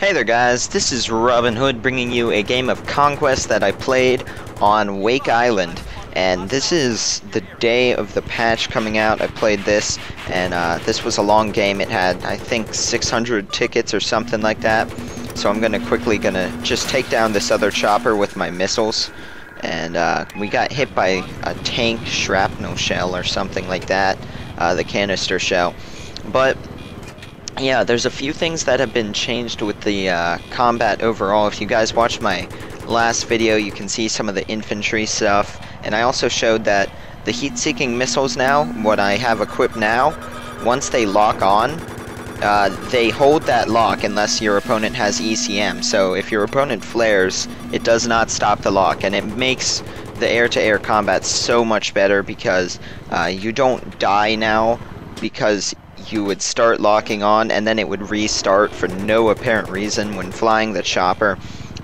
Hey there guys, this is Robin Hood bringing you a game of Conquest that I played on Wake Island. And this is the day of the patch coming out. I played this, and this was a long game. It had, I think, 600 tickets or something like that. So I'm quickly gonna just take down this other chopper with my missiles. And we got hit by a tank shrapnel shell or something like that, the canister shell. But yeah, there's a few things that have been changed with the combat overall. If you guys watched my last video, you can see some of the infantry stuff. And I also showed that the heat-seeking missiles now, what I have equipped now, once they lock on, they hold that lock unless your opponent has ECM. So if your opponent flares, it does not stop the lock, and it makes the air-to-air combat so much better because you don't die now because you would start locking on and then it would restart for no apparent reason when flying the chopper.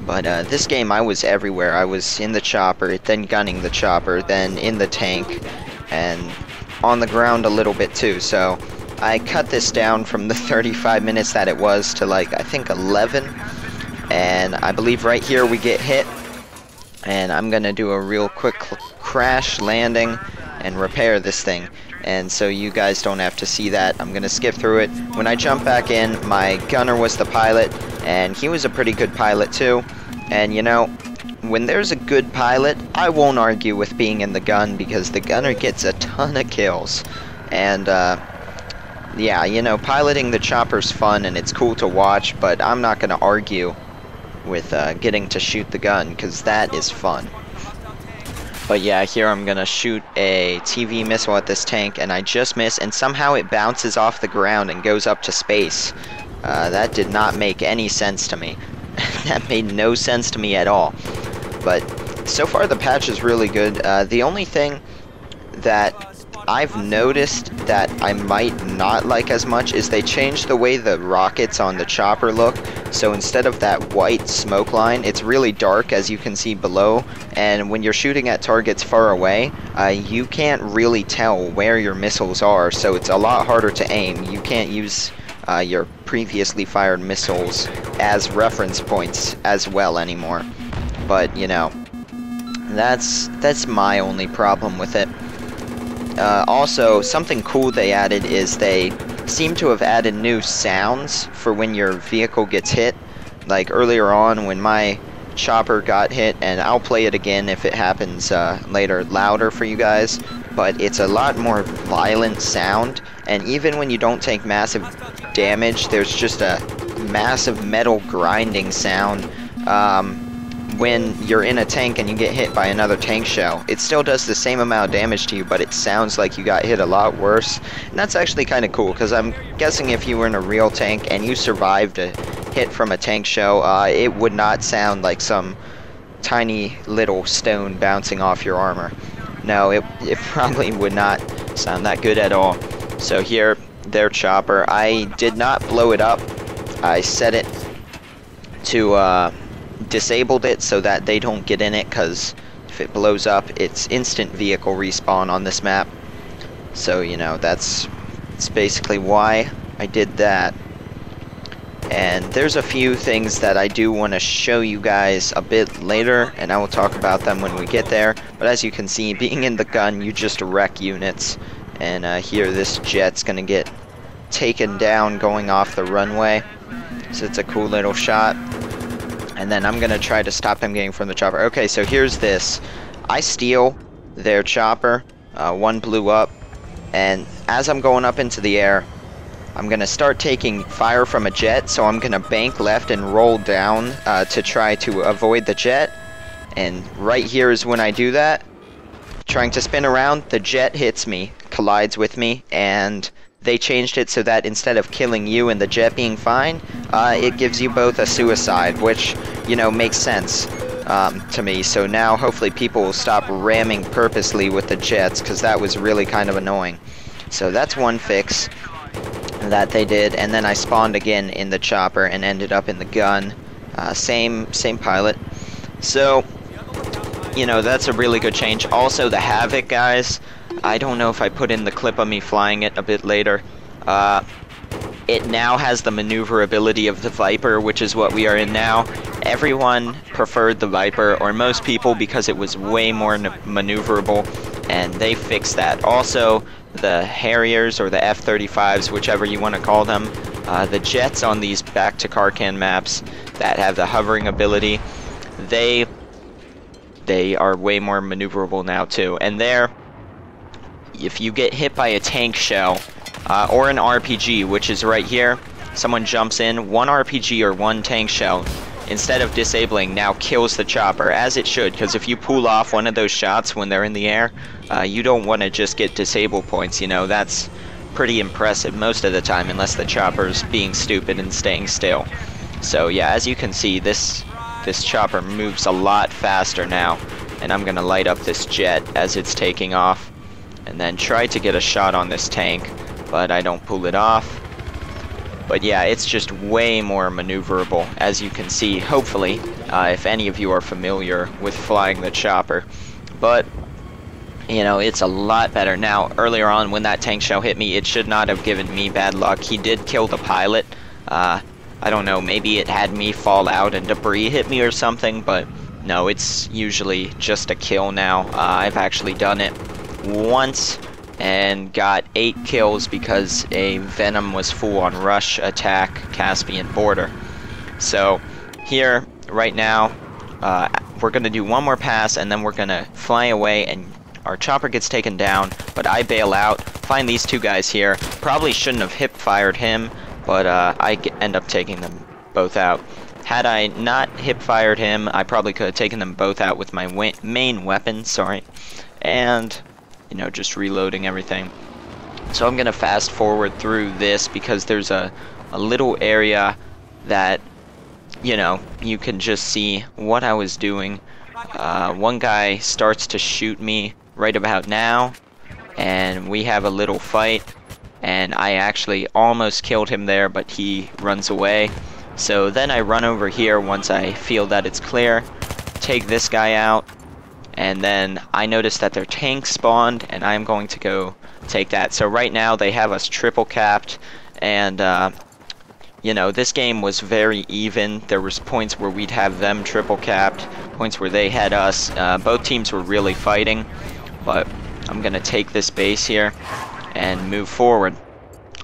But this game I was everywhere. I was in the chopper, then gunning the chopper, then in the tank, and on the ground a little bit too. So I cut this down from the 35 minutes that it was to, like, I think 11. And I believe right here we get hit. And I'm gonna do a real quick crash landing and repair this thing. And so you guys don't have to see that. I'm gonna skip through it. When I jump back in, my gunner was the pilot, and he was a pretty good pilot too. And you know, when there's a good pilot, I won't argue with being in the gun because the gunner gets a ton of kills. And yeah, you know, piloting the chopper's fun and it's cool to watch, but I'm not gonna argue with getting to shoot the gun because that is fun. But yeah, here I'm gonna shoot a TV missile at this tank, and I just miss, and somehow it bounces off the ground and goes up to space. That did not make any sense to me. That made no sense to me at all. But so far the patch is really good. The only thing that I've noticed that I might not like as much is they changed the way the rockets on the chopper look. So instead of that white smoke line, it's really dark, as you can see below, and when you're shooting at targets far away, you can't really tell where your missiles are, so it's a lot harder to aim. You can't use your previously fired missiles as reference points as well anymore. But you know, that's my only problem with it. Also, something cool they added is they seem to have added new sounds for when your vehicle gets hit. Like earlier on when my chopper got hit, and I'll play it again if it happens later louder for you guys, but it's a lot more violent sound, and even when you don't take massive damage, there's just a massive metal grinding sound. When you're in a tank and you get hit by another tank shell, it still does the same amount of damage to you, but it sounds like you got hit a lot worse. And that's actually kind of cool, because I'm guessing if you were in a real tank and you survived a hit from a tank shell, it would not sound like some tiny little stone bouncing off your armor. No, it probably would not sound that good at all. So here, their chopper, I did not blow it up. I set it to disabled it so that they don't get in it, because if it blows up, it's instant vehicle respawn on this map. So you know, that's basically why I did that. And there's a few things that I do want to show you guys a bit later, and I will talk about them when we get there. But as you can see, being in the gun, you just wreck units. And here, this jet's gonna get taken down going off the runway, so it's a cool little shot. And then I'm gonna try to stop them getting from the chopper. Okay, so here's this. I steal their chopper. One blew up. And as I'm going up into the air, I'm gonna start taking fire from a jet. So I'm gonna bank left and roll down to try to avoid the jet. And right here is when I do that. Trying to spin around, the jet hits me, collides with me, and they changed it so that instead of killing you and the jet being fine, it gives you both a suicide, which, you know, makes sense to me. So now hopefully people will stop ramming purposely with the jets, because that was really kind of annoying. So that's one fix that they did. And then I spawned again in the chopper and ended up in the gun. Same pilot. So, you know, that's a really good change. Also, the Havoc, guys, I don't know if I put in the clip of me flying it a bit later. it now has the maneuverability of the Viper, which is what we are in now. Everyone preferred the Viper, or most people, because it was way more maneuverable, and they fixed that. Also, the Harriers, or the F-35s, whichever you want to call them, the jets on these back to Karkan maps that have the hovering ability, they are way more maneuverable now too. And there, if you get hit by a tank shell, or an RPG, which is right here, someone jumps in, one RPG or one tank shell, instead of disabling, now kills the chopper, as it should, because if you pull off one of those shots when they're in the air, you don't want to just get disable points, you know, that's pretty impressive most of the time, unless the chopper's being stupid and staying still. So yeah, as you can see, this chopper moves a lot faster now, and I'm gonna light up this jet as it's taking off, and then try to get a shot on this tank, but I don't pull it off. But yeah, it's just way more maneuverable, as you can see, hopefully, if any of you are familiar with flying the chopper. But, you know, it's a lot better. Now, earlier on, when that tank shell hit me, it should not have given me bad luck. He did kill the pilot. I don't know, maybe it had me fall out and debris hit me or something, but no, it's usually just a kill now. I've actually done it once and got 8 kills because a Venom was full on rush attack Caspian border. So here right now we're gonna do one more pass, and then we're gonna fly away, and our chopper gets taken down, but I bail out, find these two guys here. Probably shouldn't have hip fired him, but I end up taking them both out. Had I not hip fired him, I probably could have taken them both out with my main weapon, sorry, and you know, just reloading everything. So I'm gonna fast forward through this because there's a little area that, you know, you can just see what I was doing. One guy starts to shoot me right about now, and we have a little fight, and I actually almost killed him there, but he runs away. So then I run over here once I feel that it's clear, take this guy out, and then I notice that their tank spawned, and I'm going to go take that. So right now they have us triple capped, and you know, this game was very even. There was points where we'd have them triple capped, points where they had us. Both teams were really fighting, but I'm gonna take this base here and move forward,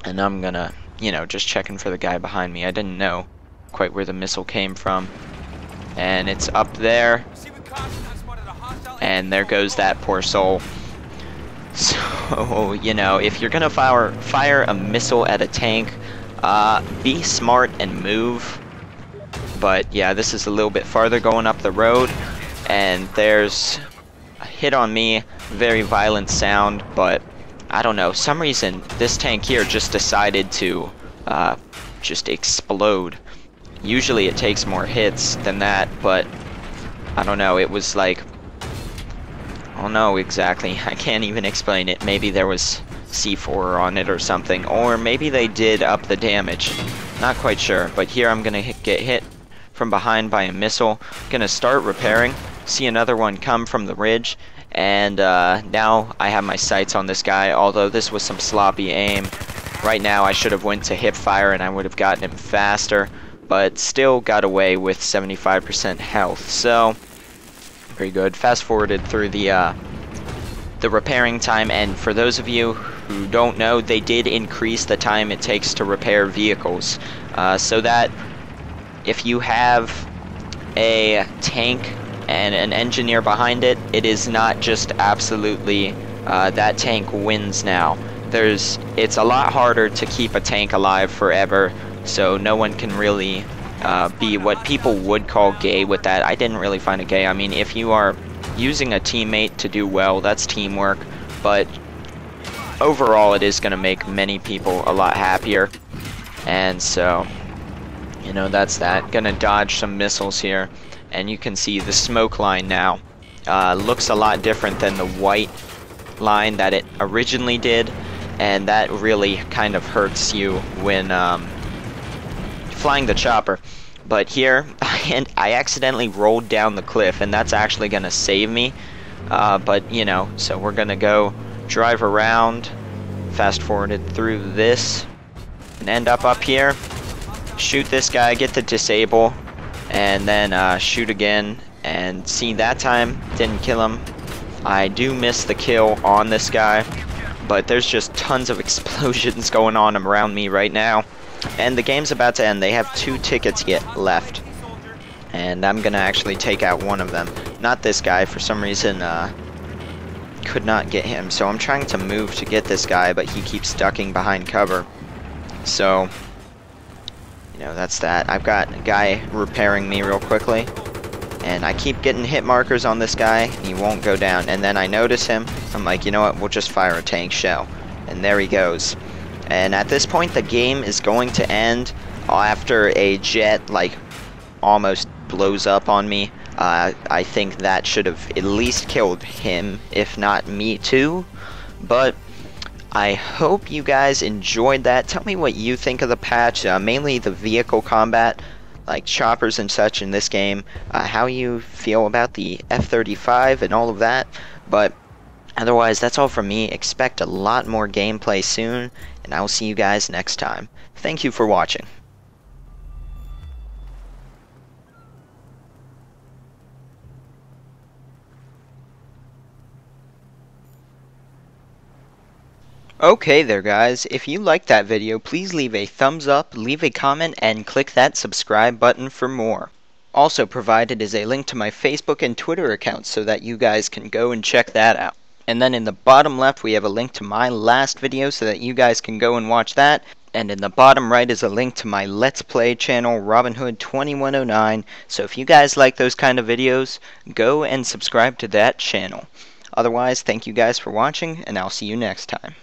and I'm gonna, you know, just checking for the guy behind me. I didn't know quite where the missile came from, and it's up there. And there goes that poor soul. So, you know, if you're gonna fire a missile at a tank, be smart and move. But yeah, this is a little bit farther going up the road, and there's a hit on me, very violent sound, but I don't know, some reason this tank here just decided to just explode. Usually it takes more hits than that, but I don't know, it was like, I don't know exactly, I can't even explain it. Maybe there was C4 on it or something, or maybe they did up the damage, not quite sure. But here I'm gonna get hit from behind by a missile, gonna start repairing, see another one come from the ridge, and now I have my sights on this guy. Although this was some sloppy aim, right now I should have went to hip fire and I would have gotten him faster, but still got away with 75% health, so very good. Fast forwarded through the repairing time, and for those of you who don't know, they did increase the time it takes to repair vehicles, so that if you have a tank and an engineer behind it, it is not just absolutely that tank wins now. It's a lot harder to keep a tank alive forever, so no one can really be what people would call gay with that. I didn't really find it gay. I mean, if you are using a teammate to do well, that's teamwork, but overall it is going to make many people a lot happier. And so, you know, that's that. Gonna dodge some missiles here, and you can see the smoke line now looks a lot different than the white line that it originally did, and that really kind of hurts you when flying the chopper. But here I accidentally rolled down the cliff, and that's actually gonna save me, but you know, so we're gonna go drive around, fast forwarded through this and end up here, shoot this guy, get the disable, and then shoot again. And see, that time didn't kill him. I do miss the kill on this guy, but there's just tons of explosions going on around me right now. And the game's about to end. They have 2 tickets yet left. And I'm gonna actually take out one of them. Not this guy, for some reason, could not get him. So I'm trying to move to get this guy, but he keeps ducking behind cover. So, you know, that's that. I've got a guy repairing me real quickly. And I keep getting hit markers on this guy, and he won't go down. And then I notice him. I'm like, you know what, we'll just fire a tank shell. And there he goes. And at this point, the game is going to end after a jet, like, almost blows up on me. I think that should have at least killed him, if not me too. But I hope you guys enjoyed that. Tell me what you think of the patch, mainly the vehicle combat, like choppers and such in this game, how you feel about the F-35 and all of that. But otherwise, that's all from me. Expect a lot more gameplay soon, and I will see you guys next time. Thank you for watching. Okay there guys, if you liked that video, please leave a thumbs up, leave a comment, and click that subscribe button for more. Also provided is a link to my Facebook and Twitter accounts so that you guys can go and check that out. And then in the bottom left we have a link to my last video so that you guys can go and watch that. And in the bottom right is a link to my Let's Play channel, RobinhoodFPS. So if you guys like those kind of videos, go and subscribe to that channel. Otherwise, thank you guys for watching, and I'll see you next time.